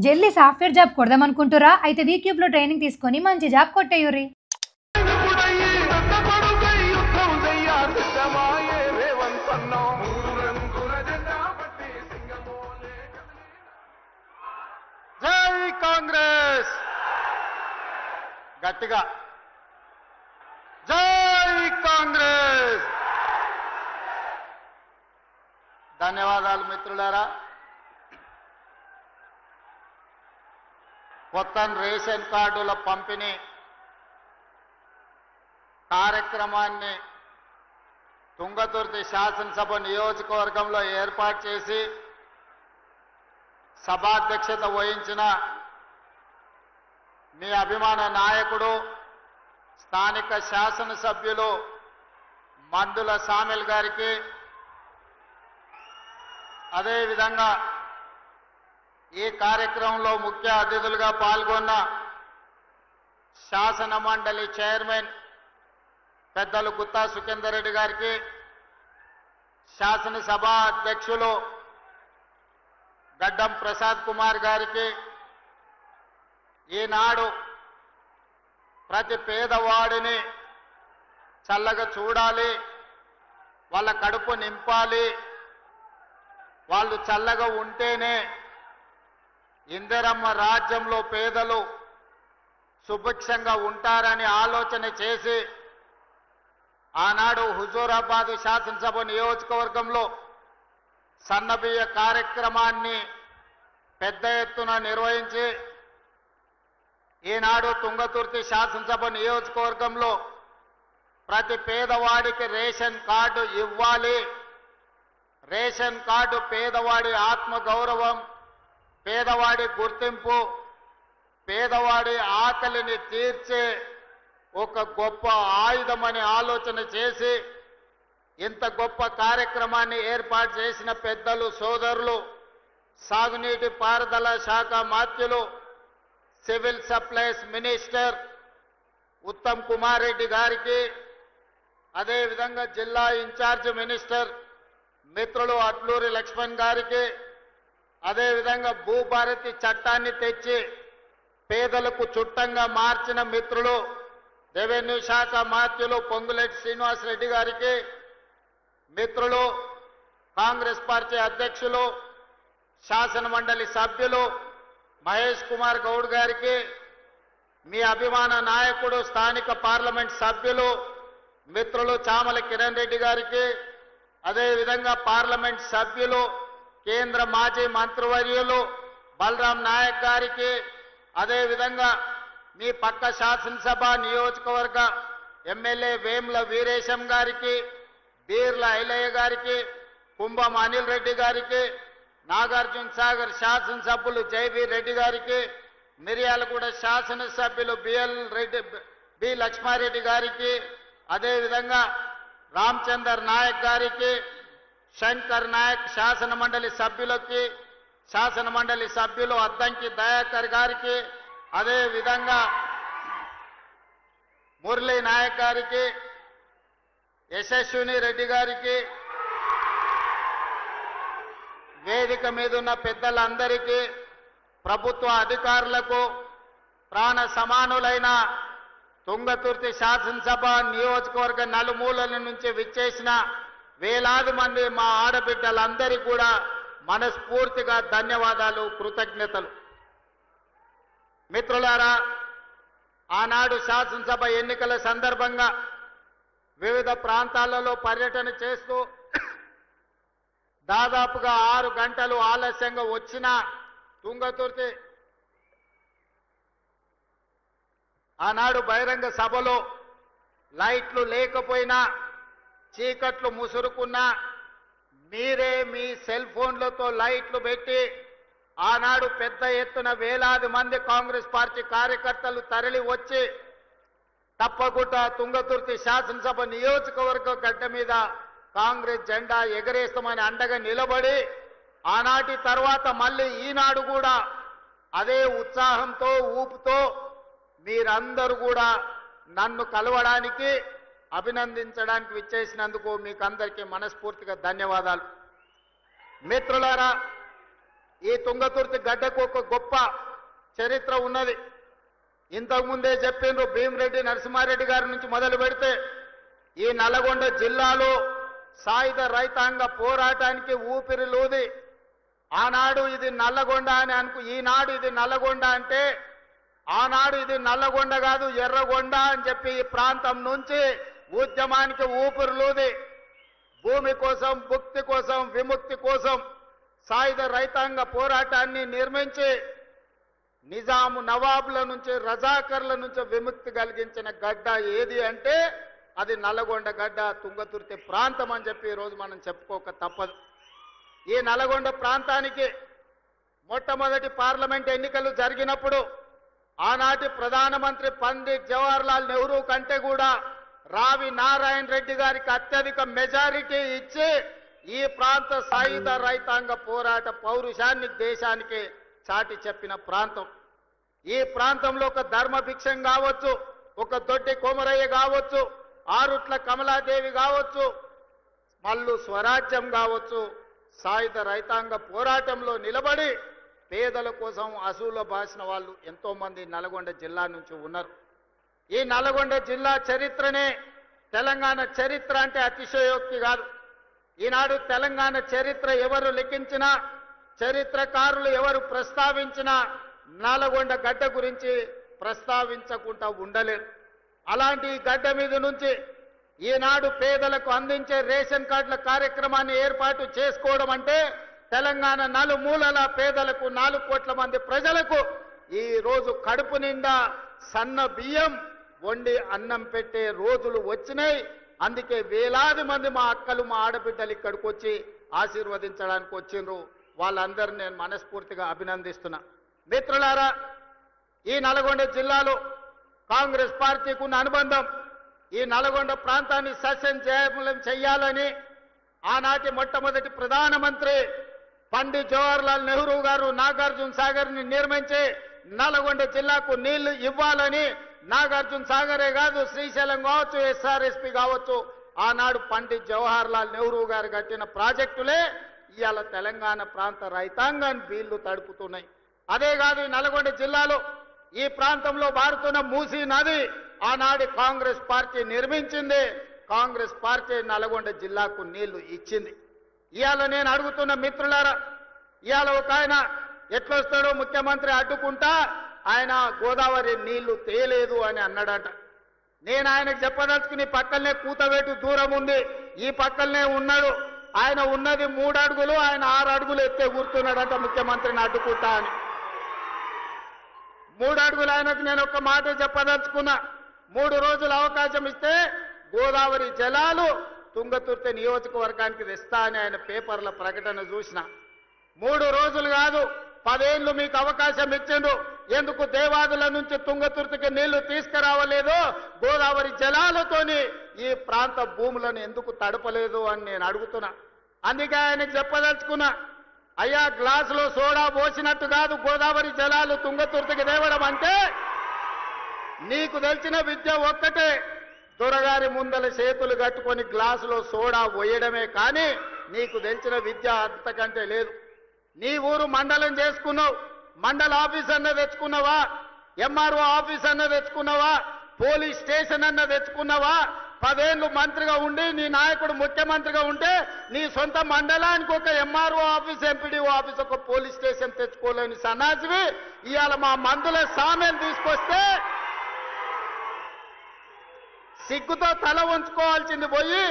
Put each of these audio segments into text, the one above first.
జల్దీ software job కొడదామనుకుంటురా? అయితే వీక్యూబ్ లో ట్రైనింగ్ తీసుకొని మంచి జాబ్ కొట్టేయుర్రి. జై కాంగ్రెస్ గట్టిగా జై కాంగ్రెస్. ధన్యవాదాలు మిత్రులారా. కొత్త రేషన్ కార్డుల పంపిణీ కార్యక్రమాన్ని తుంగతుర్తి శాసనసభ నియోజకవర్గంలో ఏర్పాటు చేసి సభాధ్యక్షత వహించిన మీ అభిమాన నాయకుడు స్థానిక శాసనసభ్యులు మందుల సామెల్ గారికి, అదేవిధంగా ఈ కార్యక్రమంలో ముఖ్య అతిథులుగా పాల్గొన్న శాసన మండలి చైర్మన్ పెద్దలు గుత్తా సుఖేందర్ రెడ్డి గారికి, శాసనసభ అధ్యక్షులు గడ్డం ప్రసాద్ కుమార్ గారికి, ఈనాడు ప్రతి పేదవాడిని చల్లగా చూడాలి, వాళ్ళ కడుపు నింపాలి, వాళ్ళు చల్లగా ఉంటేనే ఇందిరమ్మ రాజ్యంలో పేదలు సుభిక్షంగా ఉంటారని ఆలోచన చేసి ఆనాడు హుజూరాబాద్ శాసనసభ నియోజకవర్గంలో సన్నబియ్య కార్యక్రమాన్ని పెద్ద ఎత్తున నిర్వహించి ఈనాడు తుంగతుర్తి శాసనసభ నియోజకవర్గంలో ప్రతి పేదవాడికి రేషన్ కార్డు ఇవ్వాలి, రేషన్ కార్డు పేదవాడి ఆత్మగౌరవం, పేదవాడి గుర్తింపు, పేదవాడి ఆకలిని తీర్చే ఒక గొప్ప ఆయుధమని ఆలోచన చేసి ఇంత గొప్ప కార్యక్రమాన్ని ఏర్పాటు చేసిన పెద్దలు సోదరులు సాగునీటి పారుదల శాఖ మాత్యులు civil supplies minister Uttam Kumar Reddy గారికి, అదేవిధంగా జిల్లా ఇన్ఛార్జ్ మినిస్టర్ మిత్రులు అట్లూరి లక్ష్మణ్ గారికి, అదేవిధంగా భూభారతి చట్టాన్ని తెచ్చి పేదలకు చుట్టంగా మార్చిన మిత్రులు రెవెన్యూ శాఖ మాత్యులు పొంగులేటి శ్రీనివాసరెడ్డి గారికి, మిత్రులు కాంగ్రెస్ పార్టీ అధ్యక్షులు శాసన మండలి సభ్యులు మహేష్ కుమార్ గౌడ్ గారికి, మీ అభిమాన నాయకుడు స్థానిక పార్లమెంట్ సభ్యులు మిత్రులు చామల కిరణ్ రెడ్డి గారికి, అదేవిధంగా పార్లమెంట్ సభ్యులు కేంద్ర మాజీ మంత్రివర్యులు బలరాం నాయక్ గారికి, అదేవిధంగా మీ పక్క శాసనసభ నియోజకవర్గ ఎమ్మెల్యే వేముల వీరేశం గారికి, బీర్ల ఐలయ్య గారికి, కుంభం అనిల్ రెడ్డి గారికి, నాగార్జున సాగర్ శాసనసభ్యులు జైబీ రెడ్డి గారికి, మిర్యాలగూడ శాసనసభ్యులు బి లక్ష్మారెడ్డి గారికి, అదేవిధంగా రామచందర్ నాయక్ గారికి, శంకర్ నాయక్ శాసన మండలి సభ్యులకి, శాసన మండలి సభ్యులు అద్దంకి దయాకర్ గారికి, అదేవిధంగా మురళీ నాయక్ గారికి, యశస్విని రెడ్డి గారికి, వేదిక మీద ఉన్న పెద్దలందరికీ, ప్రభుత్వ అధికారులకు, ప్రాణ సమానులైన తుంగతుర్తి శాసనసభ నియోజకవర్గ నలుమూలల నుంచి విచ్చేసిన వేలాది మంది మా ఆడబిడ్డలందరికీ కూడా మనస్ఫూర్తిగా ధన్యవాదాలు, కృతజ్ఞతలు. మిత్రులారా, ఆనాడు శాసనసభ ఎన్నికల సందర్భంగా వివిధ ప్రాంతాలలో పర్యటన చేస్తూ దాదాపుగా 6 గంటలు ఆలస్యంగా వచ్చిన తుంగతుర్తి ఆనాడు బహిరంగ సభలో లైట్లు లేకపోయినా, చీకట్లు ముసురుకున్నా మీరే మీ సెల్ ఫోన్లతో లైట్లు పెట్టి ఆనాడు పెద్ద ఎత్తున వేలాది మంది కాంగ్రెస్ పార్టీ కార్యకర్తలు తరలి వచ్చి తప్పకుండా తుంగతుర్తి శాసనసభ నియోజకవర్గ గడ్డ మీద కాంగ్రెస్ జెండా ఎగరేస్తామని అండగా నిలబడి ఆనాటి తర్వాత మళ్ళీ ఈనాడు కూడా అదే ఉత్సాహంతో ఊపుతో మీరందరూ కూడా నన్ను కలవడానికి అభినందించడానికి విచ్చేసినందుకు మీకు అందరికీ మనస్ఫూర్తిగా ధన్యవాదాలు. మిత్రులారా, ఈ తుంగతుర్తి గడ్డకు ఒక గొప్ప చరిత్ర ఉన్నది. ఇంతకుముందే చెప్పిండ్రు, భీమిరెడ్డి నరసింహారెడ్డి గారి నుంచి మొదలు పెడితే ఈ నల్గొండ జిల్లాలో సాయుధ రైతాంగ పోరాటానికి ఊపిరిలూది. ఆనాడు ఇది నల్లగొండ అని ఈనాడు ఇది నల్లగొండ అంటే ఆనాడు ఇది నల్లగొండ కాదు ఎర్రగొండ అని చెప్పి ఈ ప్రాంతం నుంచి ఉద్యమానికి ఊపిరిలూది. భూమి కోసం, భుక్తి కోసం, విముక్తి కోసం సాయుధ రైతాంగ పోరాటాన్ని నిర్మించి నిజాము నవాబుల నుంచి, రజాకర్ల నుంచి విముక్తి కలిగించిన గడ్డ ఏది అంటే అది నల్లగొండ గడ్డ, తుంగతుర్తి ప్రాంతం అని చెప్పి ఈరోజు మనం చెప్పుకోక తప్పదు. ఈ నల్లగొండ ప్రాంతానికి మొట్టమొదటి పార్లమెంట్ ఎన్నికలు జరిగినప్పుడు ఆనాటి ప్రధానమంత్రి పండిట్ జవహర్లాల్ నెహ్రూ కంటే కూడా రావి నారాయణ రెడ్డి గారికి అత్యధిక మెజారిటీ ఇచ్చి ఈ ప్రాంత సాయుధ రైతాంగ పోరాట పౌరుషాన్ని దేశానికి చాటి చెప్పిన ప్రాంతం. ఈ ప్రాంతంలో ఒక ధర్మభిక్షం కావచ్చు, ఒక దొడ్డి కొమరయ్య కావచ్చు, ఆరుట్ల కమలాదేవి కావచ్చు, మల్లు స్వరాజ్యం కావచ్చు, సాయుధ రైతాంగ పోరాటంలో నిలబడి పేదల కోసం అసూలు బాసిన వాళ్ళు ఎంతో మంది నల్గొండ జిల్లా నుంచి ఉన్నారు. ఈ నల్గొండ జిల్లా చరిత్రనే తెలంగాణ చరిత్ర అంటే అతిశయోక్తి కాదు. ఈనాడు తెలంగాణ చరిత్ర ఎవరు లిఖించినా, చరిత్రకారులు ఎవరు ప్రస్తావించినా నల్గొండ గడ్డ గురించి ప్రస్తావించకుండా ఉండలేరు. అలాంటి ఈ గడ్డ మీద నుంచి ఈనాడు పేదలకు అందించే రేషన్ కార్డుల కార్యక్రమాన్ని ఏర్పాటు చేసుకోవడం అంటే తెలంగాణ నలుమూలల పేదలకు 4 కోట్ల మంది ప్రజలకు ఈ రోజు కడుపు నిండా సన్న బియ్యం వండి అన్నం పెట్టే రోజులు వచ్చినాయి. అందుకే వేలాది మంది మా అక్కలు, మా ఆడబిడ్డలు ఇక్కడికి వచ్చి ఆశీర్వదించడానికి వచ్చిండ్రు. వాళ్ళందరినీ నేను మనస్ఫూర్తిగా అభినందిస్తున్నా. మిత్రులారా, ఈ నల్గొండ జిల్లాలో కాంగ్రెస్ పార్టీకి ఉన్న అనుబంధం, ఈ నల్గొండ ప్రాంతాన్ని సస్యశ్యామలం చేయాలని ఆనాటి మొట్టమొదటి ప్రధానమంత్రి పండిట్ జవహర్లాల్ నెహ్రూ గారు నాగార్జున సాగర్ని నిర్మించి నల్గొండ జిల్లాకు నీళ్లు ఇవ్వాలని, నాగార్జున సాగరే కాదు శ్రీశైలం కావచ్చు, ఎస్ఆర్ఎస్పి కావచ్చు, ఆనాడు పండిట్ జవహర్లాల్ నెహ్రూ గారు కట్టిన ప్రాజెక్టులే ఇవాళ తెలంగాణ ప్రాంత రైతాంగాన్ని బీళ్లు తడుపుతున్నాయి. అదే కాదు, ఈ నల్గొండ జిల్లాలో ఈ ప్రాంతంలో పారుతున్న మూసీ నది ఆనాడు కాంగ్రెస్ పార్టీ నిర్మించింది. కాంగ్రెస్ పార్టీ నల్గొండ జిల్లాకు నీళ్లు ఇచ్చింది. ఇవాళ నేను అడుగుతున్న మిత్రులారా, ఇవాళ ఒక ఆయన ఎట్లొస్తాడో ముఖ్యమంత్రి అడ్డుకుంటా ఆయన గోదావరి నీళ్లు తేలేదు అని అన్నాడట. నేను ఆయనకు చెప్పదలుచుకుని పక్కనే కూతవేటు దూరం ఉంది, ఈ పక్కనే ఉన్నాడు. ఆయన ఉన్నది 3 అడుగులు, ఆయన 6 అడుగులు ఎత్తే కూర్చున్నాడట ముఖ్యమంత్రిని అడ్డుకుంటా అని. 3 అడుగులు ఆయనకు నేను ఒక మాట చెప్పదలుచుకున్నా. 3 రోజులు అవకాశం ఇస్తే గోదావరి జలాలు తుంగతుర్తి నియోజకవర్గానికి తెస్తా అని ఆయన పేపర్ల ప్రకటన చూసిన. 3 రోజులు కాదు, 10 ఏళ్ళు మీకు అవకాశం ఇచ్చిండు. ఎందుకు దేవాదుల నుంచి తుంగతుర్తికి నీళ్లు తీసుకురావలేదు? గోదావరి జలాలతోని ఈ ప్రాంత భూములను ఎందుకు తడపలేదు అని నేను అడుగుతున్నా. అందుకే ఆయనకు చెప్పదలుచుకున్నా, అయ్యా గ్లాసులో సోడా పోసినట్టు కాదు గోదావరి జలాలు తుంగతుర్తికి తేవడం అంటే. నీకు తెలిసిన విద్య ఒక్కటే, దొరగారి ముందల చేతులు కట్టుకొని గ్లాసులో సోడా పోయడమే, కానీ నీకు తెలిసిన విద్య అంతకంటే లేదు. నీ ఊరు మండలం చేసుకున్నావు, మండల ఆఫీస్ అన్న తెచ్చుకున్నావా? ఎంఆర్ఓ ఆఫీస్ అన్న తెచ్చుకున్నావా? పోలీస్ స్టేషన్ అన్న తెచ్చుకున్నావా? 10 ఏళ్ళు మంత్రిగా ఉండి నీ నాయకుడు ముఖ్యమంత్రిగా ఉంటే నీ సొంత మండలానికి ఒక ఎంఆర్ఓ ఆఫీస్, ఎంపీడీఓ ఆఫీస్, ఒక పోలీస్ స్టేషన్ తెచ్చుకోలేని సన్నాసివి ఇవాళ మా మందుల సామెలు తీసుకొస్తే సిగ్గుతో తల ఉంచుకోవాల్సింది పోయి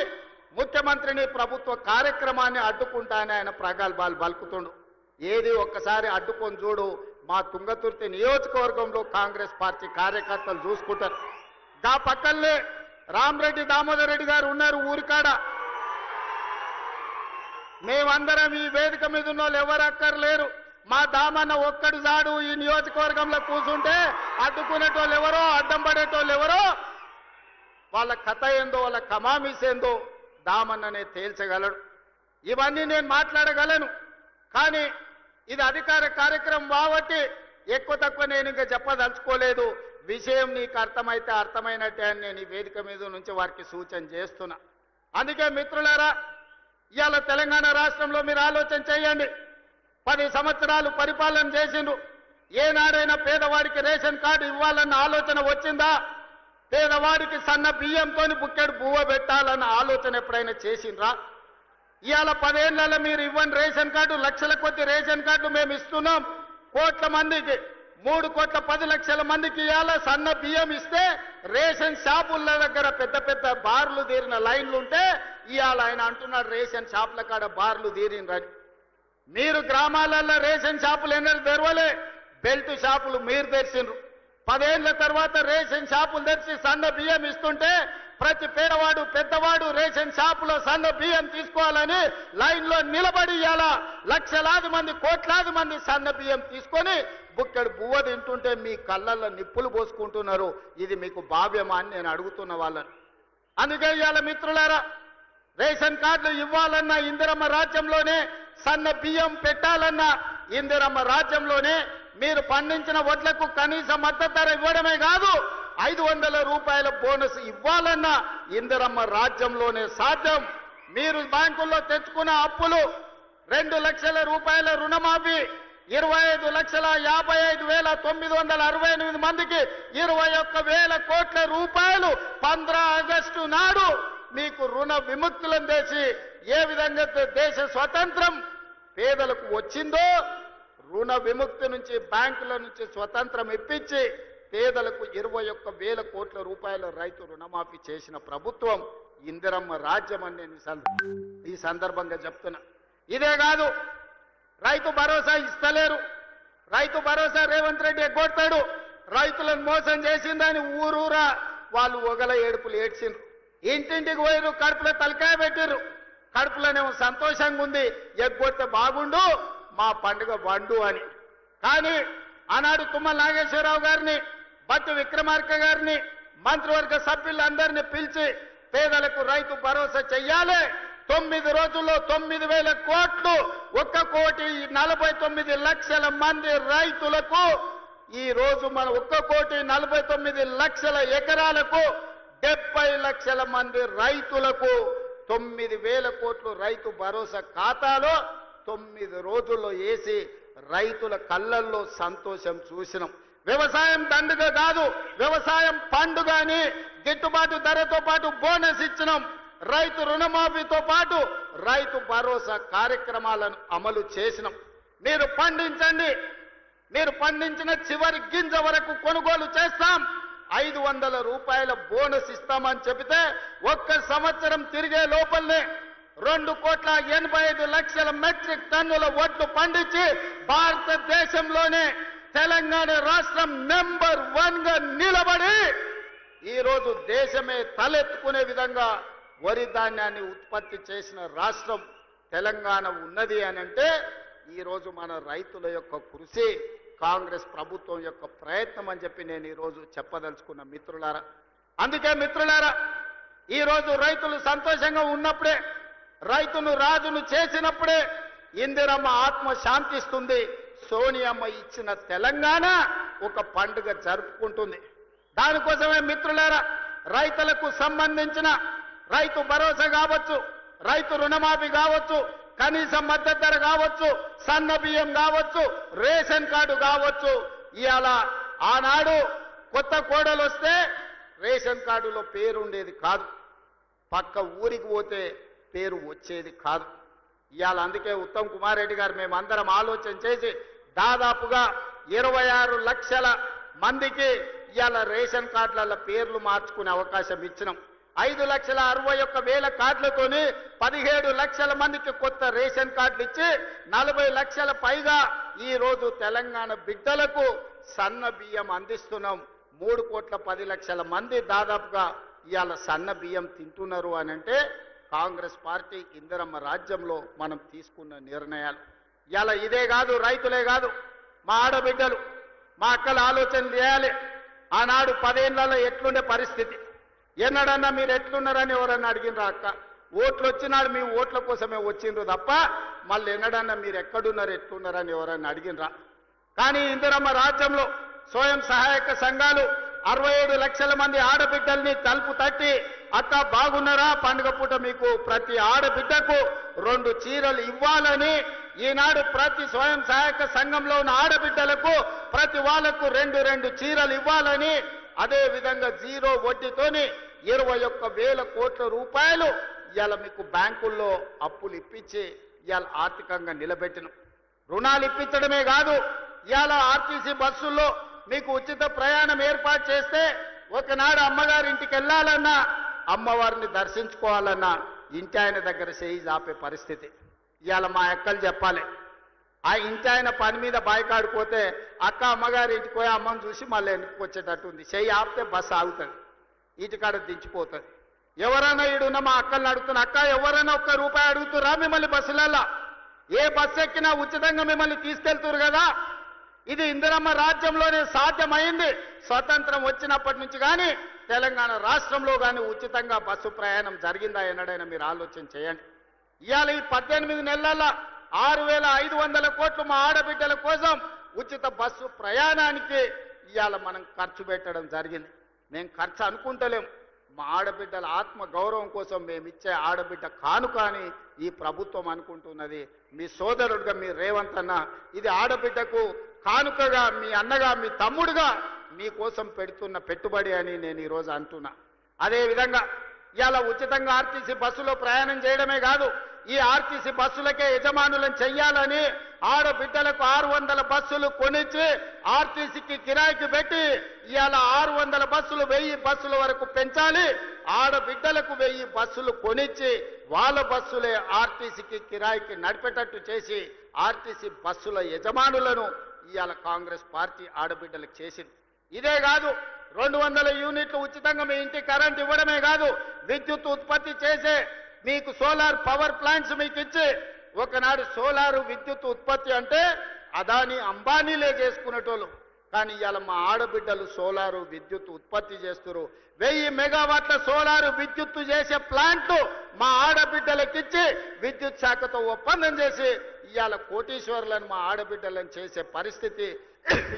ముఖ్యమంత్రిని ప్రభుత్వ కార్యక్రమాన్ని అడ్డుకుంటానని ఆయన ప్రగల్భాలు పలుకుతుండు. ఏది ఒక్కసారి అడ్డుకొని చూడు, మా తుంగతుర్తి నియోజకవర్గంలో కాంగ్రెస్ పార్టీ కార్యకర్తలు చూసుకుంటారు. గా పక్కనే రామరెడ్డి దామోదర్ రెడ్డి గారు ఉన్నారు ఊరికాడ. మేమందరం ఈ వేదిక మీద ఉన్న వాళ్ళు ఎవరు అక్కర్లేరు. మా దామన్న ఒక్కడు జాడు ఈ నియోజకవర్గంలో కూర్చుంటే అడ్డుకునేటోళ్ళు ఎవరో, అడ్డం పడేటోళ్ళు ఎవరో, వాళ్ళ కథ ఏందో, వాళ్ళ కమామిస్ ఏందో దామన్ననే తేల్చగలడు. ఇవన్నీ నేను మాట్లాడగలను, కానీ ఇది అధికార కార్యక్రమం కాబట్టి ఎక్కువ తక్కువ నేను ఇంకా చెప్పదలుచుకోలేదు. విషయం నీకు అర్థమైతే అర్థమైనట్టే అని నేను ఈ వేదిక మీద నుంచి వారికి సూచన చేస్తున్నా. అందుకే మిత్రులారా, ఇవాళ తెలంగాణ రాష్ట్రంలో మీరు ఆలోచన చేయండి. 10 సంవత్సరాలు పరిపాలన చేసిండ్రు. ఏనాడైనా పేదవాడికి రేషన్ కార్డు ఇవ్వాలన్న ఆలోచన వచ్చిందా? పేదవాడికి సన్న బియ్యంతో బుక్కెడు బువ్వ పెట్టాలన్న ఆలోచన ఎప్పుడైనా చేసిండ్రా? ఇవాళ 10 ఏళ్లలో మీరు ఇవ్వని రేషన్ కార్డు, లక్షల కొద్ది రేషన్ కార్డు మేము ఇస్తున్నాం. కోట్ల మందికి 3,10,00,000 మందికి ఇవాళ సన్న బియ్యం ఇస్తే రేషన్ షాపుల దగ్గర పెద్ద పెద్ద బార్లు తీరిన లైన్లు ఉంటే ఇవాళ ఆయన అంటున్నాడు రేషన్ షాపుల కాడ బార్లు తీరినరని. మీరు గ్రామాలలో రేషన్ షాపులు ఎన్నడూ తెరవలే, బెల్ట్ షాపులు మీరు తెరిచిండ్రు. 10 ఏళ్ల తర్వాత రేషన్ షాపులు తెరిచి సన్న బియ్యం ఇస్తుంటే ప్రతి పేదవాడు పెద్దవాడు రేషన్ షాపులో సన్న బియ్యం తీసుకోవాలని లైన్లో నిలబడి ఇవాళ లక్షలాది మంది కోట్లాది మంది సన్న బియ్యం తీసుకొని బుక్కెడు బువ్వ తింటుంటే మీ కళ్ళల్లో నిప్పులు పోసుకుంటున్నారు. ఇది మీకు భావ్యమా అని నేను అడుగుతున్న వాళ్ళని. అందుకే ఇవాళ మిత్రులారా, రేషన్ కార్డులు ఇవ్వాలన్నా ఇందిరమ్మ రాజ్యంలోనే, సన్న బియ్యం పెట్టాలన్నా ఇందిరమ్మ రాజ్యంలోనే, మీరు పండించిన వడ్లకు కనీస మద్దతు ధర ఇవ్వడమే కాదు 500 రూపాయల బోనస్ ఇవ్వాలన్నా ఇందిరమ్మ రాజ్యంలోనే సాధ్యం. మీరు బ్యాంకుల్లో తెచ్చుకున్న అప్పులు 2 లక్షల రూపాయల రుణమాఫీ, 25,55,968 మందికి 21,000 కోట్ల రూపాయలు 15 ఆగస్టు నాడు మీకు రుణ విముక్తులను చేసి ఏ విధంగా దేశ స్వతంత్రం పేదలకు వచ్చిందో, రుణ విముక్తి నుంచి బ్యాంకుల నుంచి స్వతంత్రం ఇప్పించి పేదలకు 21,000 కోట్ల రూపాయల రైతు రుణమాఫీ చేసిన ప్రభుత్వం ఇందిరమ్మ రాజ్యం అని నేను ఈ సందర్భంగా చెప్తున్నా. ఇదే కాదు, రైతు భరోసా ఇస్తలేరు. రైతు భరోసా రేవంత్ రెడ్డి ఎగ్గొడతాడు. రైతులను మోసం చేసిందని ఊరూరా వాళ్ళు ఒగల ఏడుపులు ఏడ్చిండ్రు. ఇంటింటికి పోయిరు, కడుపులో తలకాయ పెట్టిర్రు. కడుపులోనేమో సంతోషంగా ఉంది, ఎగ్గొడితే బాగుండు మా పండుగ వండు అని. కానీ ఆనాడు తుమ్మల నాగేశ్వరరావు గారిని, బట్టి విక్రమార్క గారిని, మంత్రివర్గ సభ్యులందరినీ పిలిచి పేదలకు రైతు భరోసా చెయ్యాలి, 9 రోజుల్లో 9,000 కోట్లు, 1,49,00,000 మంది రైతులకు ఈ రోజు మన 1,49,00,000 ఎకరాలకు 70 లక్షల మంది రైతులకు 9,000 కోట్లు రైతు భరోసా ఖాతాలో 9 రోజుల్లో వేసి రైతుల కళ్ళల్లో సంతోషం చూసినాం. వ్యవసాయం దండుగ కాదు, వ్యవసాయం పండుగ అని గిట్టుబాటు ధరతో పాటు బోనస్ ఇచ్చినాం. రైతు రుణమాఫీతో పాటు రైతు భరోసా కార్యక్రమాలను అమలు చేసినాం. మీరు పండించండి, మీరు పండించిన చివరి గింజ వరకు కొనుగోలు చేస్తాం, 500 రూపాయల బోనస్ ఇస్తామని చెబితే 1 సంవత్సరం తిరిగే లోపలనే 2,85,00,000 మెట్రిక్ టన్నుల వడ్లు పండించి భారతదేశంలోనే తెలంగాణ రాష్ట్రం నెంబర్ 1 గా నిలబడి ఈరోజు దేశమే తలెత్తుకునే విధంగా వరి ధాన్యాన్ని ఉత్పత్తి చేసిన రాష్ట్రం తెలంగాణ ఉన్నది అని అంటే ఈరోజు మన రైతుల యొక్క కృషి, కాంగ్రెస్ ప్రభుత్వం యొక్క ప్రయత్నం అని చెప్పి నేను ఈరోజు చెప్పదలుచుకున్న మిత్రులారా. అందుకే మిత్రులారా, ఈరోజు రైతులు సంతోషంగా ఉన్నప్పుడే, రైతును రాజును చేసినప్పుడే ఇందిరమ్మ ఆత్మ శాంతిస్తుంది. సోనియమ్మ ఇచ్చిన తెలంగాణ ఒక పండుగ జరుపుకుంటుంది. దానికోసమే మిత్రులారా, రైతులకు సంబంధించిన రైతు భరోసా కావచ్చు, రైతు రుణమాఫీ కావచ్చు, కనీస మద్దతు ధర కావచ్చు, సన్న బియ్యం కావచ్చు, రేషన్ కార్డు కావచ్చు. ఇవాళ ఆనాడు కొత్త కోడలు వస్తే రేషన్ కార్డులో పేరు ఉండేది కాదు, పక్క ఊరికి పోతే పేరు వచ్చేది కాదు. ఇవాళ అందుకే ఉత్తమ్ కుమార్ రెడ్డి గారు మేమందరం ఆలోచన చేసి దాదాపుగా 26 లక్షల మందికి ఇవాళ రేషన్ కార్డుల పేర్లు మార్చుకునే అవకాశం ఇచ్చినాం. 5,61,000 కార్డులతోని 17 లక్షల మందికి కొత్త రేషన్ కార్డులు ఇచ్చి 40 లక్షల పైగా ఈ రోజు తెలంగాణ బిడ్డలకు సన్న బియ్యం అందిస్తున్నాం. 3,10,00,000 మంది దాదాపుగా ఇవాళ సన్న బియ్యం తింటున్నారు అని అంటే కాంగ్రెస్ పార్టీ ఇందిరమ్మ రాజ్యంలో మనం తీసుకున్న నిర్ణయాలు. ఇవాళ ఇదే కాదు, రైతులే కాదు, మా ఆడబిడ్డలు, మా అక్కల ఆలోచన చేయాలి. ఆనాడు 10 ఏళ్లలో ఎట్లుండే పరిస్థితి, ఎన్నడన్నా మీరు ఎట్లున్నారని ఎవరన్నా అడిగినరా? అక్క ఓట్లు వచ్చినాడు, మీ ఓట్ల కోసమే వచ్చిండ్రు తప్ప మళ్ళీ ఎన్నడన్నా మీరు ఎక్కడున్నారు ఎట్లున్నారని ఎవరన్నా అడిగినరా? కానీ ఇందిరమ్మ రాజ్యంలో స్వయం సహాయక సంఘాలు 67 లక్షల మంది ఆడబిడ్డల్ని తలుపు తట్టి, అక్క బాగున్నారా, పండుగ పూట మీకు ప్రతి ఆడబిడ్డకు 2 చీరలు ఇవ్వాలని ఈనాడు ప్రతి స్వయం సహాయక సంఘంలో ఉన్న ఆడబిడ్డలకు ప్రతి వాళ్లకు 2 చీరలు ఇవ్వాలని, అదే విధంగా 0 వడ్డీతోని 21,000 కోట్ల రూపాయలు ఇవాళ మీకు బ్యాంకుల్లో అప్పులు ఇప్పించి ఇవాళ ఆర్థికంగా నిలబెట్టిన రుణాలు ఇప్పించడమే కాదు, ఇవాళ ఆర్టీసీ బస్సుల్లో మీకు ఉచిత ప్రయాణం ఏర్పాటు చేస్తే ఒకనాడు అమ్మగారి ఇంటికి వెళ్ళాలన్నా, అమ్మవారిని దర్శించుకోవాలన్నా ఇంటి ఆయన దగ్గర చేయి ఆపే పరిస్థితి. ఇవాళ మా అక్కలు చెప్పాలి, ఆ ఇంటి ఆయన పని మీద బాయికాడిపోతే అక్క అమ్మగారి ఇంటికి పోయి అమ్మని చూసి మళ్ళీ ఇంటికి వచ్చేటట్టు ఉంది. చెయ్యి ఆపితే బస్సు ఆగుతుంది, ఇంటికాడ దించిపోతుంది. ఎవరైనా ఈడున్న మా అక్కల్ని అడుగుతున్నా, అక్క ఎవరైనా ₹1 అడుగుతురా మిమ్మల్ని బస్సులలో? ఏ బస్సు ఎక్కినా ఉచితంగా మిమ్మల్ని తీసుకెళ్తురు కదా. ఇది ఇందిరమ్మ రాజ్యంలోనే సాధ్యమైంది. స్వతంత్రం వచ్చినప్పటి నుంచి కానీ తెలంగాణ రాష్ట్రంలో కానీ ఉచితంగా బస్సు ప్రయాణం జరిగిందా ఎన్నడైనా మీరు ఆలోచన చేయండి. ఇవాళ ఈ 18 నెలల్లో 6,500 కోట్లు మా ఆడబిడ్డల కోసం ఉచిత బస్సు ప్రయాణానికి ఇవాళ మనం ఖర్చు పెట్టడం జరిగింది. మేము ఖర్చు అనుకుంటలేం, మా ఆడబిడ్డల ఆత్మ గౌరవం కోసం మేము ఇచ్చే ఆడబిడ్డ కానుక అని ఈ ప్రభుత్వం అనుకుంటున్నది. మీ సోదరుడుగా మీ రేవంత్ అన్న ఇది ఆడబిడ్డకు కానుకగా, మీ అన్నగా మీ తమ్ముడుగా మీకోసం పెడుతున్న పెట్టుబడి అని నేను ఈరోజు అంటున్నా. అదేవిధంగా ఇవాళ ఉచితంగా ఆర్టీసీ బస్సులో ప్రయాణం చేయడమే కాదు, ఈ ఆర్టీసీ బస్సులకే యజమానులను చెయ్యాలని ఆడబిడ్డలకు 600 బస్సులు కొనిచ్చి ఆర్టీసీకి కిరాయికి పెట్టి ఇవాళ 600 బస్సులు 1000 బస్సుల వరకు పెంచాలి. ఆడబిడ్డలకు 1000 బస్సులు కొనిచ్చి వాళ్ళ బస్సులే ఆర్టీసీకి కిరాయికి నడిపేటట్టు చేసి ఆర్టీసీ బస్సుల యజమానులను ఇవాళ కాంగ్రెస్ పార్టీ ఆడబిడ్డలకు చేసింది. ఇదే కాదు, 200 యూనిట్లు ఉచితంగా మీ ఇంటి కరెంట్ ఇవ్వడమే కాదు, విద్యుత్ ఉత్పత్తి చేసే మీకు సోలార్ పవర్ ప్లాంట్స్ మీకు ఇచ్చి, ఒకనాడు సోలారు విద్యుత్ ఉత్పత్తి అంటే అదాని అంబానీలే చేసుకునేటోళ్ళు, కానీ ఇవాళ మా ఆడబిడ్డలు సోలారు విద్యుత్ ఉత్పత్తి చేస్తున్నారు. 1000 మెగావాట్ల సోలారు విద్యుత్తు చేసే ప్లాంట్లు మా ఆడబిడ్డలకిచ్చి విద్యుత్ శాఖతో ఒప్పందం చేసి ఇవాళ కోటీశ్వరులను మా ఆడబిడ్డలను చేసే పరిస్థితి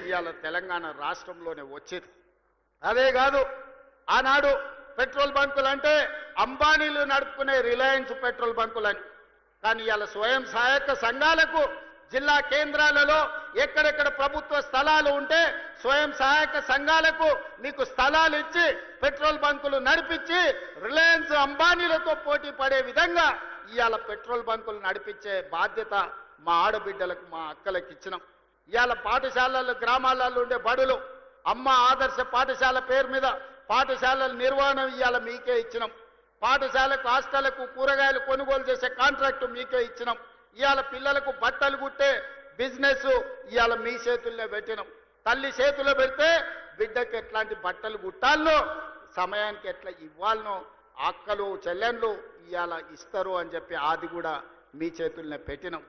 ఇవాళ తెలంగాణ రాష్ట్రంలోనే వచ్చింది. అదే కాదు, ఆనాడు పెట్రోల్ బంకులు అంటే అంబానీలు నడుపుకునే రిలయన్స్ పెట్రోల్ బంకులని, కానీ ఇవాళ స్వయం సహాయక సంఘాలకు జిల్లా కేంద్రాలలో ఎక్కడెక్కడ ప్రభుత్వ స్థలాలు ఉంటే స్వయం సహాయక సంఘాలకు మీకు స్థలాలు ఇచ్చి పెట్రోల్ బంకులు నడిపించి రిలయన్స్ అంబానీలతో పోటీ పడే విధంగా ఇవాళ పెట్రోల్ బంకులు నడిపించే బాధ్యత మా ఆడబిడ్డలకు మా అక్కలకు ఇచ్చినాం. ఇవాళ పాఠశాలలు గ్రామాలలో ఉండే బడులు అమ్మ ఆదర్శ పాఠశాల పేరు మీద పాఠశాలల నిర్వహణ ఇవాళ మీకే ఇచ్చినాం. పాఠశాలకు హాస్టళ్లకు కూరగాయలు కొనుగోలు చేసే కాంట్రాక్టు మీకే ఇచ్చినాం. ఇవాళ పిల్లలకు బట్టలు కుట్టే బిజినెస్ ఇవాళ మీ చేతుల్లో పెట్టినాం. తల్లి చేతుల్లో పెడితే బిడ్డకు ఎట్లాంటి బట్టలు కుట్టాలనో సమయానికి ఎట్లా ఇవ్వాలనో అక్కలు చెల్లెళ్ళు ఇవాళ ఇస్తారు అని చెప్పి అది కూడా మీ చేతుల్నే పెట్టినాం.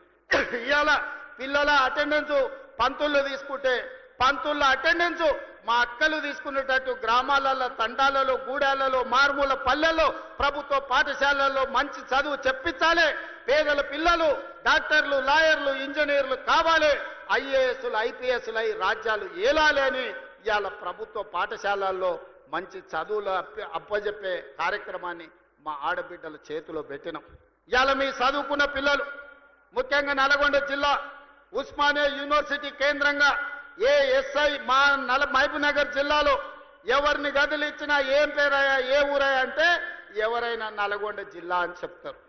ఇవాళ పిల్లల అటెండెన్స్ పంతుళ్ళు తీసుకుంటే పంతుళ్ళ అటెండెన్స్ మా అక్కలు తీసుకునేటట్టు గ్రామాలలో తండాలలో గూడాలలో మారుమూల పల్లెల్లో ప్రభుత్వ పాఠశాలల్లో మంచి చదువు చెప్పించాలి. పేదల పిల్లలు డాక్టర్లు లాయర్లు ఇంజనీర్లు కావాలి, ఐఏఎస్లు ఐపీఎస్లు అయి రాజ్యాలు ఏలాలి అని ఇవాళ ప్రభుత్వ పాఠశాలల్లో మంచి చదువులు అప్పజెప్పే కార్యక్రమాన్ని మా ఆడబిడ్డల చేతిలో పెట్టినాం. ఇవాళ మీ చదువుకున్న పిల్లలు ముఖ్యంగా నల్గొండ జిల్లా ఉస్మానియా యూనివర్సిటీ కేంద్రంగా ఏ ఎస్ఐ మా మహబూబ్ నగర్ జిల్లాలో ఎవరిని గదులు ఇచ్చినా ఏం పేరయ్యా ఏ ఊరయ్యా అంటే ఎవరైనా నల్గొండ జిల్లా అని చెప్తారు.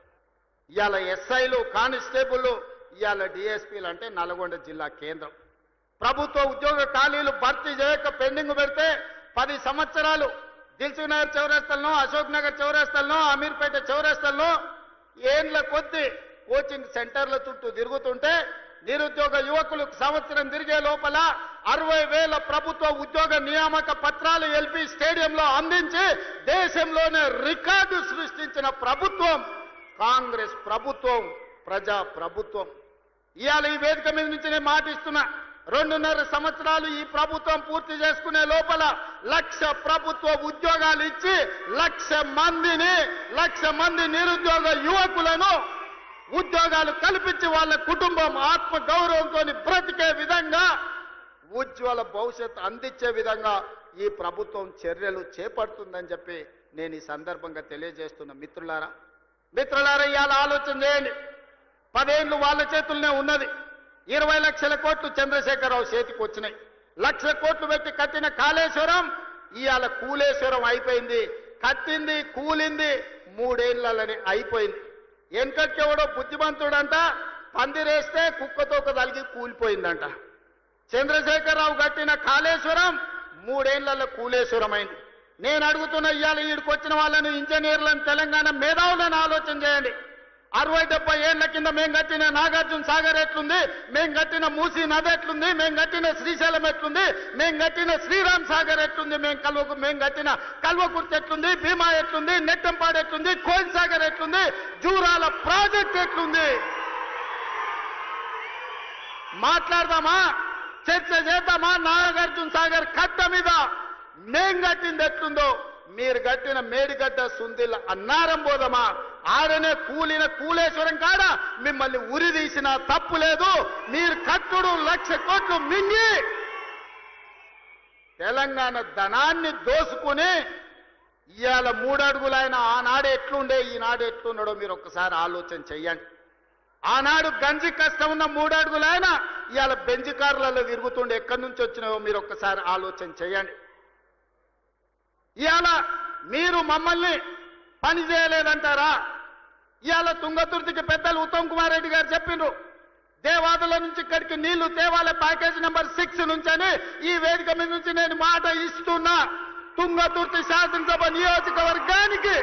ఇవాళ ఎస్ఐలు కానిస్టేబుల్ ఇవాళ డిఎస్పీలు అంటే నల్గొండ జిల్లా కేంద్రం. ప్రభుత్వ ఉద్యోగ ఖాళీలు భర్తీ చేయక పెండింగ్ పెడితే 10 సంవత్సరాలు దిల్సుఖ్ నగర్ చౌరస్తాల్లో అశోక్ నగర్ చౌరస్తాల్లో అమీర్పేట చౌరస్తాల్లో ఏండ్ల కొద్ది కోచింగ్ సెంటర్ల చుట్టూ తిరుగుతుంటే నిరుద్యోగ యువకులకు సంవత్సరం తిరిగే లోపల 60,000 ప్రభుత్వ ఉద్యోగ నియామక పత్రాలు ఎల్పీ స్టేడియంలో అందించి దేశంలోనే రికార్డు సృష్టించిన ప్రభుత్వం కాంగ్రెస్ ప్రభుత్వం, ప్రజా ప్రభుత్వం. ఇవాళ ఈ వేదిక మీద నుంచి నేను మాటిస్తున్నా, 2.5 సంవత్సరాలు ఈ ప్రభుత్వం పూర్తి చేసుకునే లోపల 1,00,000 ప్రభుత్వ ఉద్యోగాలు ఇచ్చి 1,00,000 మంది నిరుద్యోగ యువకులను ఉద్యోగాలు కల్పించి వాళ్ళ కుటుంబం ఆత్మ గౌరవంతో బ్రతికే విధంగా ఉజ్వల భవిష్యత్తు అందించే విధంగా ఈ ప్రభుత్వం చర్యలు చేపడుతుందని చెప్పి నేను ఈ సందర్భంగా తెలియజేస్తున్న మిత్రులారా ఇవాళ ఆలోచన చేయండి. 10 ఏళ్ళు వాళ్ళ చేతుల్లోనే ఉన్నది. 20 లక్షల కోట్లు చంద్రశేఖరరావు చేతికి వచ్చినాయి. 1 లక్ష కోట్లు పెట్టి కట్టిన కాళేశ్వరం ఇవాళ కూలేశ్వరం అయిపోయింది. కట్టింది కూలింది 3 ఏళ్లలోనే అయిపోయింది. వెనకటికెవడో బుద్ధిమంతుడంట పందిరేస్తే కుక్కతోక తలిగి కూలిపోయిందంట. చంద్రశేఖరరావు కట్టిన కాళేశ్వరం 3 ఏళ్లలో కూలేశ్వరం అయింది. నేను అడుగుతున్న ఇవాళ ఈడికి వచ్చిన వాళ్ళని ఇంజనీర్లను తెలంగాణ మేధావులను ఆలోచన చేయండి. 60-70 ఏళ్ల కింద మేము కట్టిన నాగార్జున సాగర్ ఎట్లుంది, మేము కట్టిన మూసీ నది ఎట్లుంది, మేము కట్టిన శ్రీశైలం ఎట్లుంది, మేము కట్టిన శ్రీరామ్ సాగర్ ఎట్లుంది, మేము కట్టిన కల్వకుర్తి ఎట్లుంది, భీమా ఎట్లుంది, నెట్టంపాడు ఎట్లుంది, కోయిల్ సాగర్ ఎట్లుంది, జూరాల ప్రాజెక్ట్ ఎట్లుంది. మాట్లాడదామా, చర్చ చేద్దామా? నాగార్జున సాగర్ కట్ట మీద మేం కట్టింది ఎట్లుందో మీరు కట్టిన మేడిగడ్డ సుందిల్ల అన్నారం పోదామా? ఆడనే కూలిన కూలేశ్వరం కాడ మిమ్మల్ని ఉరి తీసిన తప్పు లేదు. మీరు కట్టుడు 1 లక్ష కోట్లు మింగి తెలంగాణ ధనాన్ని దోసుకుని ఇవాళ 3 అడుగులైన ఆనాడు ఎట్లుండే ఈనాడు ఎట్లున్నాడో మీరు ఒక్కసారి ఆలోచన చెయ్యండి. ఆనాడు గంజి కష్టం ఉన్న 3 అడుగులైన ఇవాళ బెంజ్ కార్లలో తిరుగుతుండే ఎక్కడి నుంచి వచ్చినాయో మీరు ఒక్కసారి ఆలోచన చేయండి. ఇవాళ మీరు మమ్మల్ని పని చేయలేదంటారా? ఇవాళ తుంగతుర్తికి పెద్దలు ఉత్తమ్ కుమార్ రెడ్డి గారు చెప్పిండ్రు, దేవాదుల నుంచి ఇక్కడికి నీళ్లు తేవాలే ప్యాకేజ్ నెంబర్ 6 నుంచి అని ఈ వేదిక మీద నుంచి నేను మాట ఇస్తున్నా. తుంగతుర్తి శాసనసభ నియోజకవర్గానికి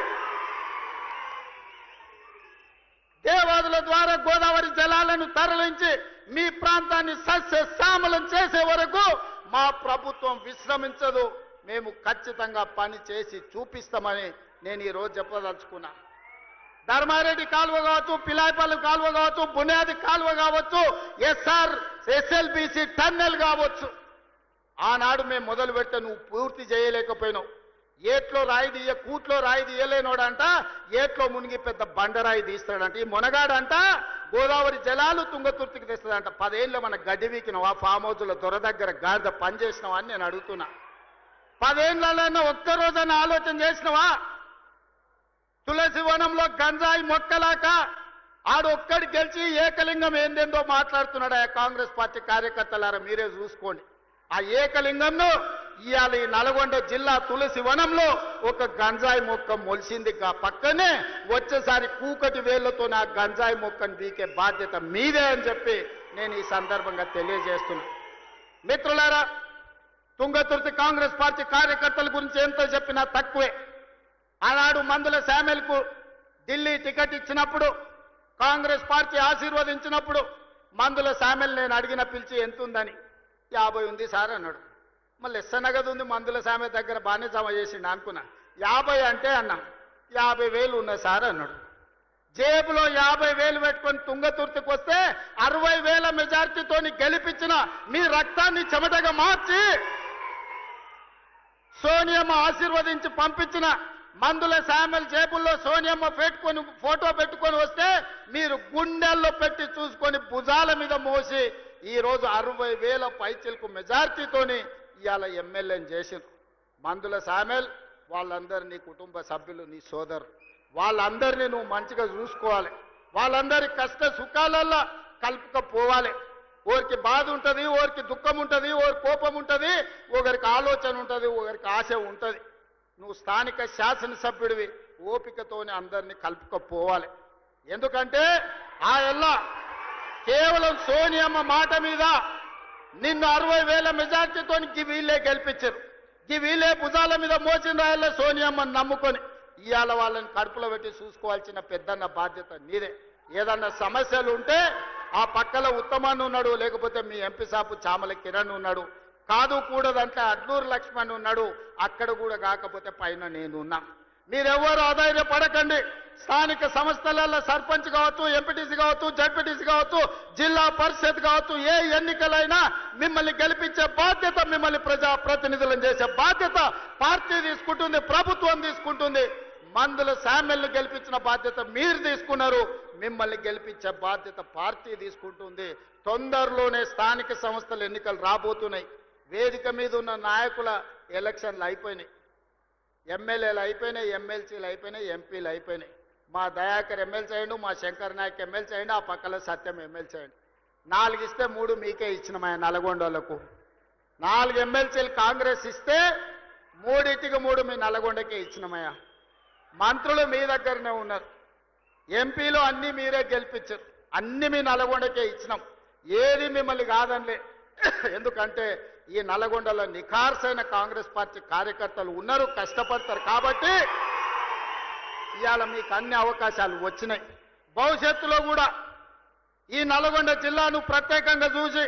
దేవాదుల ద్వారా గోదావరి జలాలను తరలించి మీ ప్రాంతాన్ని సస్యశ్యామలం చేసే వరకు మా ప్రభుత్వం విశ్రమించదు. మేము ఖచ్చితంగా పని చేసి చూపిస్తామని నేను ఈరోజు చెప్పదలుచుకున్నా. ధర్మారెడ్డి కాలువ కావచ్చు, పిలాయపల్లి కాలువ కావచ్చు, బునియాది కాలువ కావచ్చు, SLBC టన్నెల్ కావచ్చు, ఆనాడు మేము మొదలు పెడితే నువ్వు పూర్తి చేయలేకపోయినావు. ఏట్లో రాయి తీయ కూట్లో రాయి తీయలేనోడంట ఏట్లో మునిగి పెద్ద బండరాయి తీస్తాడంట. ఈ మునగాడంట గోదావరి జలాలు తుంగతుర్తికి తెస్తాడంట. 10 ఏళ్ళు మన గడ్డి వీకినవా? ఫామ్ హౌస్ల దొర దగ్గర గాడిద పనిచేసినవా అని నేను అడుగుతున్నా. 10 ఏళ్ళలో ఒక్కరోజైనా ఆలోచన చేసినవా? తులసి వనంలో గంజాయి మొక్కలాక ఆడొక్కడి గెలిచి ఏకలింగం ఏందేందో మాట్లాడుతున్నాడు. ఆ కాంగ్రెస్ పార్టీ కార్యకర్తలారా మీరే చూసుకోండి. ఆ ఏకలింగంను ఇవాళ ఈ నల్గొండ జిల్లా తులసి వనంలో ఒక గంజాయి మొక్క మొలిసింది. పక్కనే వచ్చేసారి కూకటి వేళ్లతో నా గంజాయి మొక్కను బీకే బాధ్యత మీదే అని చెప్పి నేను ఈ సందర్భంగా తెలియజేస్తున్నా. మిత్రులారా, తుంగతుర్తి కాంగ్రెస్ పార్టీ కార్యకర్తల గురించి ఎంత చెప్పినా తక్కువే. ఆనాడు మందుల శామ్యుల్కు ఢిల్లీ టికెట్ ఇచ్చినప్పుడు కాంగ్రెస్ పార్టీ ఆశీర్వదించినప్పుడు మందుల శామ్యుల్ నేను అడిగిన పిలిచి ఎంత ఉందని 50 ఉంది సార్ అన్నాడు. మళ్ళీ ఎస్సనగదు ఉంది మందుల శామ్యుల్ దగ్గర బాగానే జమ చేసిండు అనుకున్నా. 50 అంటే అన్నా 50,000 ఉన్నాయి సార్ అన్నాడు. జేబులో 50,000 పెట్టుకొని తుంగతుర్తికి వస్తే 60,000 మెజార్టీతోని గెలిపించిన మీ రక్తాన్ని చెమటగా మార్చి సోనియమ్మ ఆశీర్వదించి పంపించిన మందుల శామ్యుల్ జేబుల్లో సోనియమ్మ ఫోటో పెట్టుకొని వస్తే మీరు గుండెల్లో పెట్టి చూసుకొని భుజాల మీద మోసి ఈ రోజు 60,000 పైచిలకు మెజార్టీతోని ఇవాళ ఎమ్మెల్యేని చేసింది. మందుల శామ్యుల్ వాళ్ళందరినీ కుటుంబ సభ్యులు నీ సోదరు వాళ్ళందరినీ నువ్వు మంచిగా చూసుకోవాలి. వాళ్ళందరి కష్ట సుఖాలల్లో కలుపుకపోవాలి. ఓరికి బాధ ఉంటుంది, ఓరికి దుఃఖం ఉంటుంది, ఓరి కోపం ఉంటుంది, ఒకరికి ఆలోచన ఉంటుంది, ఒకరికి ఆశ ఉంటుంది. నువ్వు స్థానిక శాసనసభ్యుడివి, ఓపికతోనే అందరినీ కలుపుకపోవాలి. ఎందుకంటే ఆ ఎల్లా కేవలం సోనియమ్మ మాట మీద నిన్ను 60,000 మెజార్టీతో వీళ్ళే గెలిపించారు. వీళ్ళే భుజాల మీద మోసిన రాయల్లో సోనియమ్మని నమ్ముకొని ఇవాళ వాళ్ళని కడుపులో పెట్టి చూసుకోవాల్సిన పెద్దన్న బాధ్యత నీదే. ఏదన్నా సమస్యలు ఉంటే ఆ పక్కల ఉత్తమాన్ని ఉన్నాడు, లేకపోతే మీ ఎంపీ సాపు చామల కిరణ్ ఉన్నాడు, కాదు కూడదంటే అడ్లూరు లక్ష్మణ్ ఉన్నాడు, అక్కడ కూడా కాకపోతే పైన నేనున్నా. మీరెవ్వరూ ఆధైర్యపడకండి. స్థానిక సంస్థలలో సర్పంచ్ కావచ్చు, ఎంపీటీసీ కావచ్చు, జడ్పీటీసీ కావచ్చు, జిల్లా పరిషత్ కావచ్చు, ఏ ఎన్నికలైనా మిమ్మల్ని గెలిపించే బాధ్యత, మిమ్మల్ని ప్రజాప్రతినిధులను చేసే బాధ్యత పార్టీ తీసుకుంటుంది, ప్రభుత్వం తీసుకుంటుంది. మందుల శామ్యుల్ని గెలిపించిన బాధ్యత మీరు తీసుకున్నారు, మిమ్మల్ని గెలిపించే బాధ్యత పార్టీ తీసుకుంటుంది. తొందరలోనే స్థానిక సంస్థల ఎన్నికలు రాబోతున్నాయి. వేదిక మీద ఉన్న నాయకుల ఎలక్షన్లు అయిపోయినాయి, ఎమ్మెల్యేలు అయిపోయినాయి, ఎమ్మెల్సీలు అయిపోయినాయి, ఎంపీలు అయిపోయినాయి. మా దయాకర్ ఎమ్మెల్సీ అయ్యిండు, మా శంకర్ నాయక్ ఎమ్మెల్సీ అయ్యిండు, ఆ పక్కల సత్యం ఎమ్మెల్సీ అయ్యిండు. 4 ఇస్తే 3 మీకే ఇచ్చినమయ్యా. నల్గొండలకు 4 ఎమ్మెల్సీలు కాంగ్రెస్ ఇస్తే 3 మీ నల్గొండకే ఇచ్చినమయ్యా. మంత్రులు మీ దగ్గరనే ఉన్నారు, ఎంపీలు అన్నీ మీరే గెలిపించారు, అన్ని మీ నల్గొండకే ఇచ్చినాం. ఏది మిమ్మల్ని కాదనిలే. ఎందుకంటే ఈ నల్గొండలో నిఖార్సైన కాంగ్రెస్ పార్టీ కార్యకర్తలు ఉన్నారు, కష్టపడతారు. కాబట్టి ఇవాళ మీకు అన్ని అవకాశాలు వచ్చినాయి. భవిష్యత్తులో కూడా ఈ నల్గొండ జిల్లాను ప్రత్యేకంగా చూసి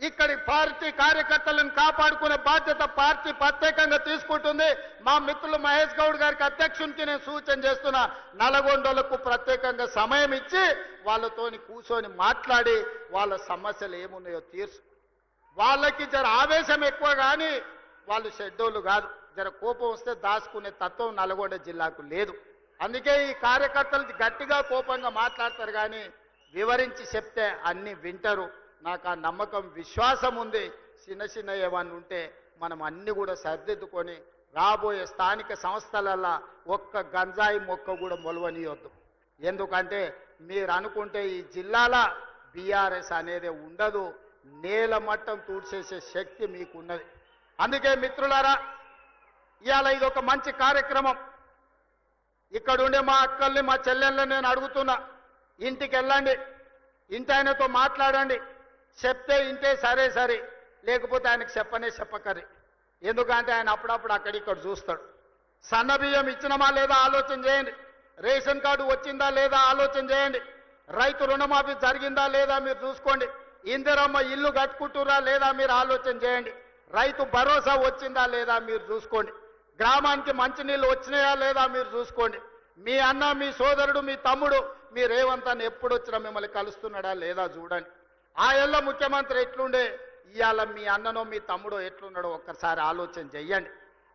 ఇక్కడి పార్టీ కార్యకర్తలను కాపాడుకునే బాధ్యత పార్టీ ప్రత్యేకంగా తీసుకుంటుంది. మా మిత్రులు మహేష్ గౌడ్ గారికి అధ్యక్షునికి నేను సూచన చేస్తున్నా, నల్గొండలకు ప్రత్యేకంగా సమయం ఇచ్చి వాళ్ళతోని కూర్చొని మాట్లాడి వాళ్ళ సమస్యలు ఏమున్నాయో తీర్చు. వాళ్ళకి జర ఆవేశం ఎక్కువ కానీ వాళ్ళు షెడ్యూల్ కాదు. జర కోపం వస్తే దాచుకునే తత్వం నల్గొండ జిల్లాకు లేదు. అందుకే ఈ కార్యకర్తలు గట్టిగా కోపంగా మాట్లాడతారు కానీ వివరించి చెప్తే అన్ని వింటారు. నాకు ఆ నమ్మకం విశ్వాసం ఉంది. చిన్న ఏమన్నా ఉంటే మనం అన్ని కూడా సర్దిద్దుకొని రాబోయే స్థానిక సంస్థలల్లో ఒక్క గంజాయి మొక్క కూడా మొలవనియొద్దు. ఎందుకంటే మీరు అనుకుంటే ఈ జిల్లాల బీఆర్ఎస్ అనేది ఉండదు, నేల మట్టం తూడ్చేసే శక్తి మీకున్నది. అందుకే మిత్రులారా ఇవాళ ఇది ఒక మంచి కార్యక్రమం. ఇక్కడ ఉండే మా అక్కల్ని మా చెల్లెళ్ళని నేను అడుగుతున్నా, ఇంటికి వెళ్ళండి, ఇంటి ఆయనతో మాట్లాడండి. చెప్తే ఇంటే సరే సరే, లేకపోతే ఆయనకు చెప్పకరి. ఎందుకంటే ఆయన అప్పుడప్పుడు అక్కడిక్కడ చూస్తాడు. సన్నబియ్యం ఇచ్చినమా లేదా ఆలోచన చేయండి. రేషన్ కార్డు వచ్చిందా లేదా ఆలోచన చేయండి. రైతు రుణమాఫీ జరిగిందా లేదా మీరు చూసుకోండి. ఇందిరమ్మ ఇల్లు కట్టుకుంటురా లేదా మీరు ఆలోచన చేయండి. రైతు భరోసా వచ్చిందా లేదా మీరు చూసుకోండి. గ్రామానికి మంచినీళ్ళు వచ్చినాయా లేదా మీరు చూసుకోండి. మీ అన్న, మీ సోదరుడు, మీ తమ్ముడు, మీ రేవంత్ అన్న ఎప్పుడు వచ్చినా మిమ్మల్ని కలుస్తున్నాడా లేదా చూడండి. ఆ ఏళ్ళ ముఖ్యమంత్రి ఎట్లుండే, ఇవాళ మీ అన్ననో మీ తమ్ముడో ఎట్లున్నాడో ఒక్కసారి ఆలోచన చెయ్యండి.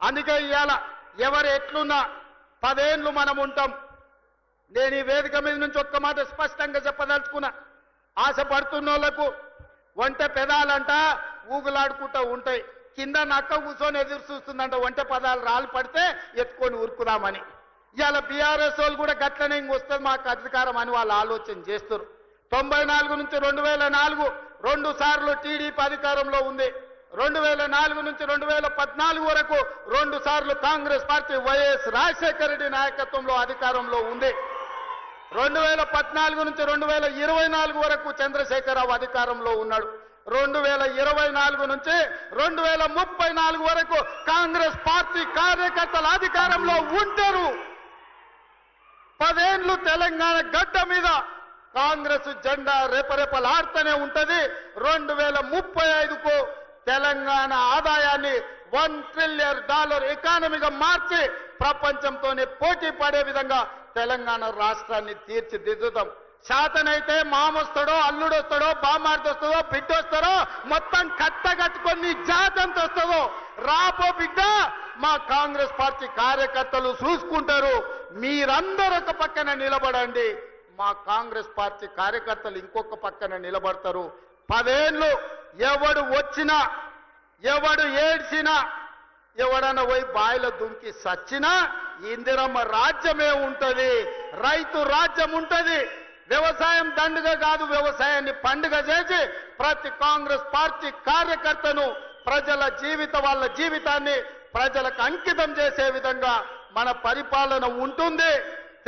అందుకే ఇవాళ ఎవరు ఎట్లున్నా 10 ఏళ్ళు మనం ఉంటాం. నేను ఈ వేదిక మీద నుంచి ఒక్క మాట స్పష్టంగా చెప్పదలుచుకున్నా, ఆశపడుతున్న వాళ్ళకు ఒంటె పెదాలంట ఊగులాడుకుంటూ ఉంటాయి, కింద నక్క కూర్చొని ఎదురు చూస్తుందంట ఒంటె పదాలు రాళ్ళు పడితే ఎత్తుకొని ఉరుకుదామని. ఇవాళ బీఆర్ఎస్ వాళ్ళు కూడా గట్లనే ఇంకొస్తుంది మాకు అధికారం అని వాళ్ళు ఆలోచన చేస్తారు. 94 నుంచి 2004 2 సార్లు టీడీపీ అధికారంలో ఉంది. 2004 నుంచి 2014 వరకు 2 సార్లు కాంగ్రెస్ పార్టీ వైఎస్ రాజశేఖర రెడ్డి నాయకత్వంలో అధికారంలో ఉంది. 2014 నుంచి 2024 వరకు చంద్రశేఖరరావు అధికారంలో ఉన్నాడు. 2024 నుంచి 2034 వరకు కాంగ్రెస్ పార్టీ కార్యకర్తల అధికారంలో ఉంటారు. 10 ఏళ్ళు తెలంగాణ గడ్డ మీద కాంగ్రెస్ జెండా రెపరెపలాడుతూనే ఉంటది. 2035కు తెలంగాణ ఆదాయాన్ని $1 ట్రిలియన్ ఎకానమీగా మార్చి ప్రపంచంతోనే పోటీ పడే విధంగా తెలంగాణ రాష్ట్రాన్ని తీర్చిదిద్దుతాం. శాతనైతే మామొస్తాడో, అల్లుడొస్తాడో, బామార్దొస్తాడో, బిడ్డొస్తాడో, మొత్తం కట్టగట్టుకొని జాతంత వస్తుందో రాపో బిడ్డ మా కాంగ్రెస్ పార్టీ కార్యకర్తలు చూసుకుంటారు. మీరందరూ ఒక పక్కన నిలబడండి, మా కాంగ్రెస్ పార్టీ కార్యకర్తలు ఇంకొక పక్కన నిలబడతారు. 10 ఏళ్ళు ఎవడు వచ్చినా, ఎవడు ఏడ్చినా, ఎవడన్నా పోయి బాయిలో దుంకి సచ్చినా ఇందిరమ్మ రాజ్యమే ఉంటది, రైతు రాజ్యం ఉంటది. వ్యవసాయం దండుగ కాదు, వ్యవసాయాన్ని పండుగ చేసి ప్రతి కాంగ్రెస్ పార్టీ కార్యకర్తను వాళ్ళ జీవితాన్ని ప్రజలకు అంకితం చేసే విధంగా మన పరిపాలన ఉంటుంది.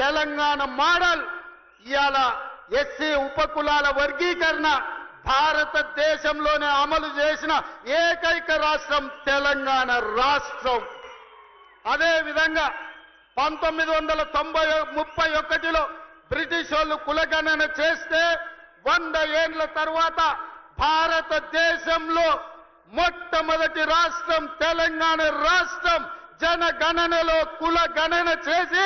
తెలంగాణ మోడల్ ఇవాళ ఎస్సీ ఉపకులాల వర్గీకరణ భారతదేశంలోనే అమలు చేసిన ఏకైక రాష్ట్రం తెలంగాణ రాష్ట్రం. అదేవిధంగా 1931లో బ్రిటిష్ వాళ్ళు కులగణన చేస్తే 100 ఏళ్ల తర్వాత భారతదేశంలో మొట్టమొదటి రాష్ట్రం తెలంగాణ రాష్ట్రం. జనగణనలో కులగణన చేసి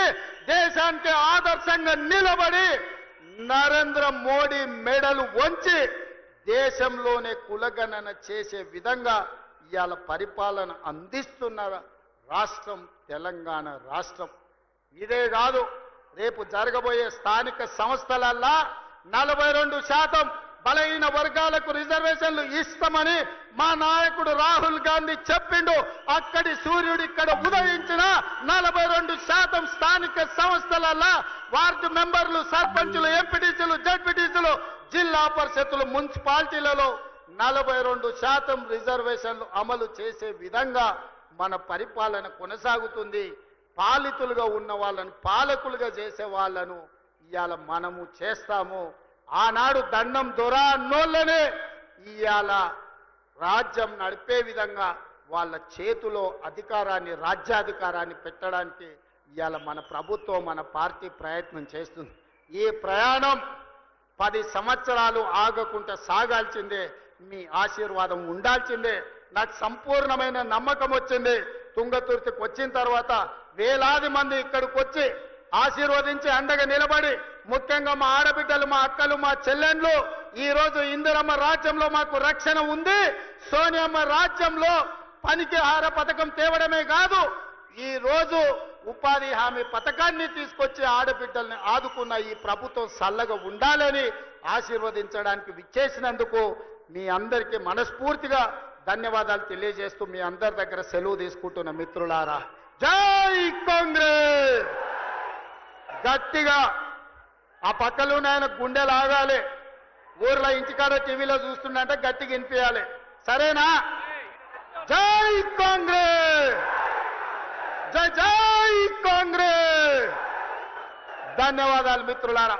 దేశానికి ఆదర్శంగా నిలబడి నరేంద్ర మోడీ మెడలు వంచి దేశంలోనే కులగణన చేసే విధంగా ఇవాళ పరిపాలన అందిస్తున్న రాష్ట్రం తెలంగాణ రాష్ట్రం. ఇదే కాదు, రేపు జరగబోయే స్థానిక సంస్థలల్లా 42% బలహీన వర్గాలకు రిజర్వేషన్లు ఇస్తామని మా నాయకుడు రాహుల్ గాంధీ చెప్పిండు. అక్కడి సూర్యుడు ఇక్కడ ఉదయించిన 42% స్థానిక సంస్థల వార్డు మెంబర్లు, సర్పంచులు, ఎంపీటీసీలు, జడ్పీటీసీలు, జిల్లా పరిషత్తులు, మున్సిపాలిటీలలో 42% రిజర్వేషన్లు అమలు చేసే విధంగా మన పరిపాలన కొనసాగుతుంది. పాలితులుగా ఉన్న వాళ్ళను పాలకులుగా చేసే వాళ్ళను ఇవాళ మనము చేస్తాము. ఆనాడు దండం దొర అన్నోళ్ళనే ఇవాళ రాజ్యం నడిపే విధంగా వాళ్ళ చేతిలో అధికారాన్ని, రాజ్యాధికారాన్ని పెట్టడానికి ఇవాళ మన ప్రభుత్వం, మన పార్టీ ప్రయత్నం చేస్తుంది. ఈ ప్రయాణం 10 సంవత్సరాలు ఆగకుండా సాగాల్సిందే. మీ ఆశీర్వాదం ఉండాల్సిందే. నాకు సంపూర్ణమైన నమ్మకం వచ్చింది. తుంగతుర్తికి వచ్చిన తర్వాత వేలాది మంది ఇక్కడికి వచ్చి ఆశీర్వదించి అండగా నిలబడి, ముఖ్యంగా మా ఆడబిడ్డలు, మా అక్కలు, మా చెల్లెండ్లు, ఈ రోజు ఇందిరమ్మ రాజ్యంలో మాకు రక్షణ ఉంది, సోనియమ్మ రాజ్యంలో పనికి ఆహార పథకం తేవడమే కాదు, ఈ రోజు ఉపాధి హామీ పథకాన్ని తీసుకొచ్చి ఆడబిడ్డల్ని ఆదుకున్న ఈ ప్రభుత్వం చల్లగా ఉండాలని ఆశీర్వదించడానికి విచ్చేసినందుకు మీ అందరికీ మనస్ఫూర్తిగా ధన్యవాదాలు తెలియజేస్తూ మీ అందరి దగ్గర సెలవు తీసుకుంటున్న మిత్రులారా, జై కాంగ్రెస్. గట్టిగా ఆ పక్కలోనే ఆయన గుండెలు ఆగాలి. ఊర్లో ఇంటికాడ టీవీలో చూస్తుండే గట్టిగా వినిపించాలి. సరేనా? జై కాంగ్రెస్, జై జై కాంగ్రెస్. ధన్యవాదాలు మిత్రులారా.